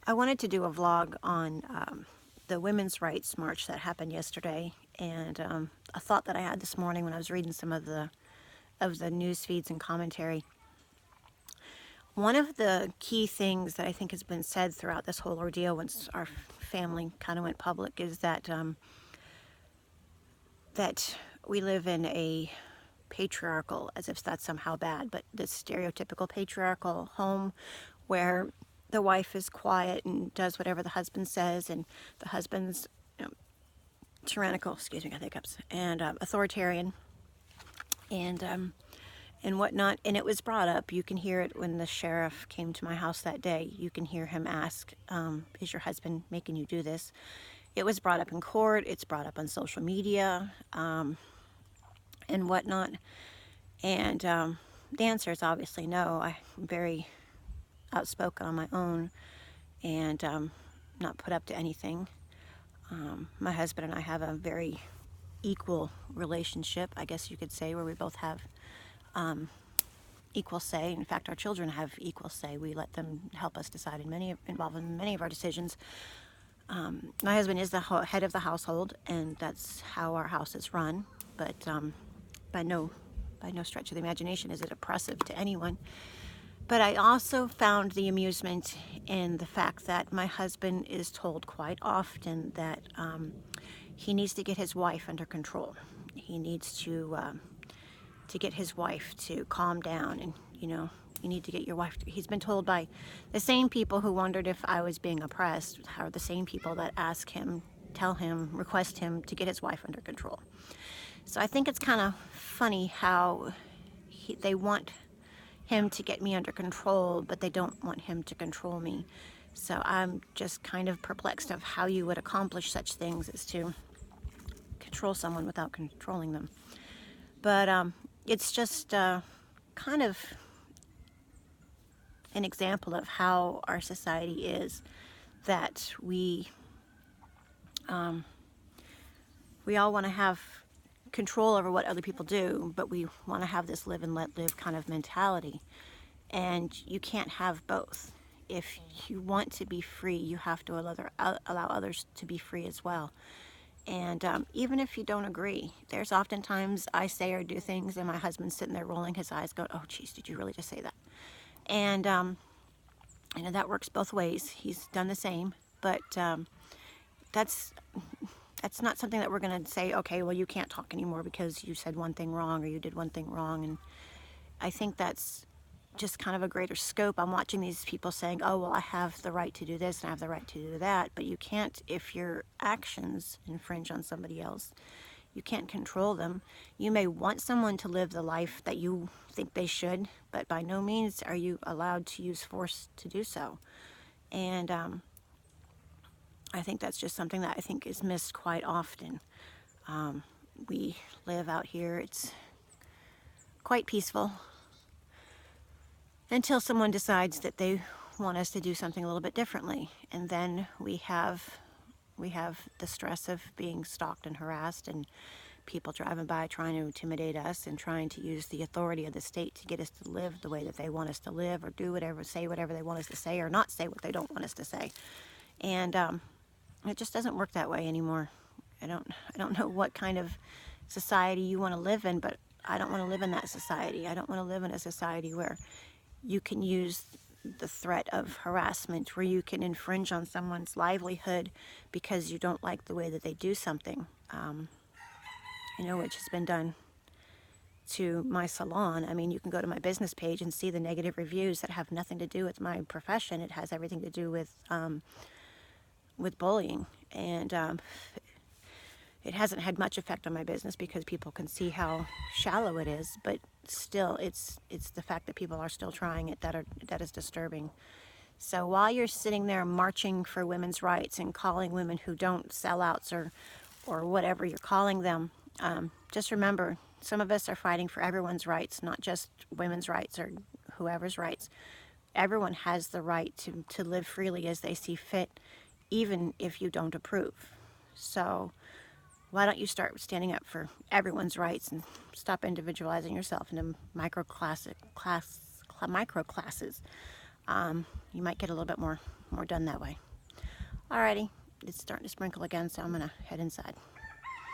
I wanted to do a vlog on the Women's Rights March that happened yesterday, and a thought that I had this morning when I was reading some of the news feeds and commentary. One of the key things that I think has been said throughout this whole ordeal, once our family kind of went public, is that that we live in a patriarchal, as if that's somehow bad, but this stereotypical patriarchal home where the wife is quiet and does whatever the husband says, and the husband's tyrannical, excuse me, got hiccups, and authoritarian, and whatnot. And it was brought up. You can hear it when the sheriff came to my house that day. You can hear him ask, "Is your husband making you do this?" It was brought up in court. It's brought up on social media, and whatnot. And the answer is obviously no. I'm very outspoken on my own, and not put up to anything. My husband and I have a very equal relationship, I guess you could say, where we both have equal say. In fact, our children have equal say. We let them help us decide involved in many of our decisions. My husband is the head of the household, and that's how our house is run. But by no stretch of the imagination is it oppressive to anyone. But I also found the amusement in the fact that my husband is told quite often that he needs to get his wife under control. He needs to get his wife to calm down, and you need to get your wife he's been told by the same people who wondered if I was being oppressed are the same people that ask him, tell him, request him to get his wife under control. So I think it's kind of funny how they want him to get me under control, but they don't want him to control me. So I'm just kind of perplexed of how you would accomplish such things as to control someone without controlling them. But it's just kind of an example of how our society is, that we all want to have control over what other people do, but we want to have this live and let live kind of mentality, and you can't have both. If you want to be free, you have to allow others to be free as well. And even if you don't agree, there's oftentimes I say or do things and my husband's sitting there rolling his eyes going, "Oh geez, did you really just say that?" And that works both ways. He's done the same, but that's not something that we're going to say, okay, well, you can't talk anymore because you said one thing wrong or you did one thing wrong. And I think that's just kind of a greater scope. I'm watching these people saying, oh, well, I have the right to do this and I have the right to do that. But you can't, if your actions infringe on somebody else, you can't control them. You may want someone to live the life that you think they should, but by no means are you allowed to use force to do so. And I think that's just something that I think is missed quite often. We live out here, it's quite peaceful until someone decides that they want us to do something a little bit differently. And then we have the stress of being stalked and harassed, and people driving by trying to intimidate us and trying to use the authority of the state to get us to live the way that they want us to live, or do whatever, say whatever they want us to say, or not say what they don't want us to say. And it just doesn't work that way anymore. I don't know what kind of society you want to live in, but I don't want to live in that society. I don't want to live in a society where you can use the threat of harassment, where you can infringe on someone's livelihood because you don't like the way that they do something. Which has been done to my salon. I mean, you can go to my business page and see the negative reviews that have nothing to do with my profession. It has everything to do with bullying, and it hasn't had much effect on my business because people can see how shallow it is. But still, it's the fact that people are still trying it that is disturbing. So while you're sitting there marching for women's rights and calling women who don't sellouts or whatever you're calling them, just remember, some of us are fighting for everyone's rights, not just women's rights or whoever's rights. Everyone has the right to live freely as they see fit, even if you don't approve. So why don't you start standing up for everyone's rights and stop individualizing yourself into micro classes? You might get a little bit more done that way. Alrighty, it's starting to sprinkle again, so I'm gonna head inside.